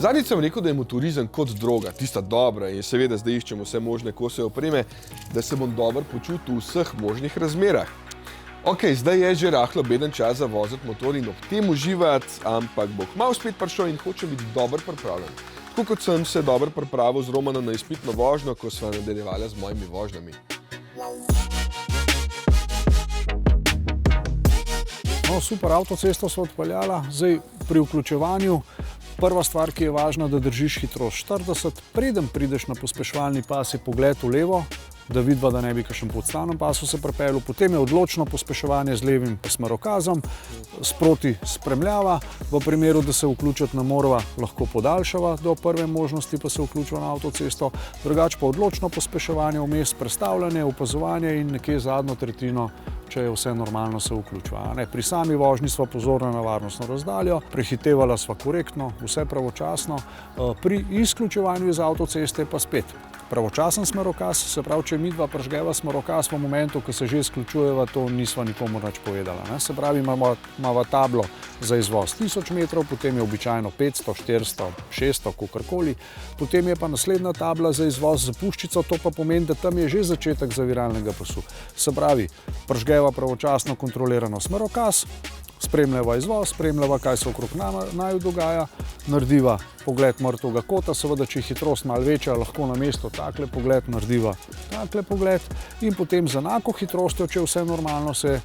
Zadnjič sem rekel, da je motorizem kot droga, tista dobra in seveda zdaj iščem vse možne kose opreme, da se bom dobro počutil v vseh možnih razmerah. Ok, zdaj je že rahlo beden čas za voziti motor in ob tem uživati, ampak bo kmalu spet prišel in hočem biti dobro pripravljen. Tako kot sem se dobro pripravil z Romano na izpitno vožnjo, ko sva nadaljevala z mojimi vožnjami. No, super avtocesto sva odpeljala, zdaj pri vključevanju. Prva stvar, ki je važna, da držiš hitrost 40, preden prideš na pospeševalni pas, je pogled v levo, da vidva, da ne bi kakšen po odstavnem pasu se pripeljal. Potem je odločno pospeševanje z levim smerokazom, sproti spremljava. V primeru, da se vključiti ne morava, lahko podaljšava do prve možnosti, pa se vključiva na avtocesto. Drugače pa odločno pospeševanje, vmes prestavljanje, opazovanje in nekje zadnjo tretjino, če je vse normalno, se vključiva. Pri sami vožnji sva pozorna na varnostno razdaljo, prehitevala sva korektno, vse pravočasno. Pri izključevanju iz avtoceste pa spet pravočasen smerokaz, se pravi, če midva prižgeva smerokaz v momentu, ko se že izključujeva, to nisva nikomur nič povedala. Se pravi, imava tablo za izvoz 1000 metrov, potem je običajno 500, 400, 600, kakorkoli. Potem je pa naslednja tabla za izvoz z puščico, to pa pomeni, da tam je že začetek zaviralnega pasu. Se pravi, prižgeva pravočasno kontrolirano smerokaz, spremljava izvoz, spremljava, kaj se okrog naju dogaja, narediva pogled mrtvega kota, seveda, če je hitrost malo večja, lahko na mesto takle pogled, narediva takle pogled in potem z enako hitrostjo, če je vse normalno, se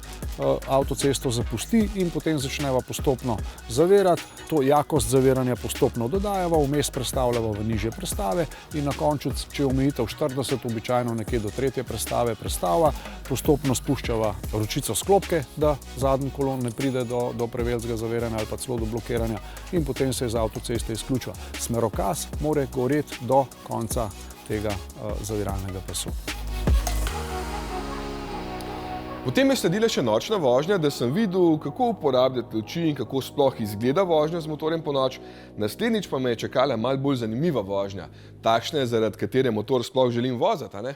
avtocesto zapusti in potem začneva postopno zavirati. To jakost zaviranja postopno dodajava, vmes prestavljava v nižje prestave in na koncu, če je omejitev 40, običajno nekje do tretje prestave prestava, postopno spuščava ročico sklopke, da zadnji kolon ne pride do prevelikega zaviranja ali pa celo do blokiranja in potem se iz avtoceste izključva. Smerokaz mora goreti do konca tega zaviralnega pasu. Potem je sledila še nočna vožnja, da sem videl, kako uporabljati luči in kako sploh izgleda vožnja z motorjem ponoči. Naslednjič pa me je čakala malo bolj zanimiva vožnja. Takšna je, zaradi katere motor sploh želim voziti, a ne?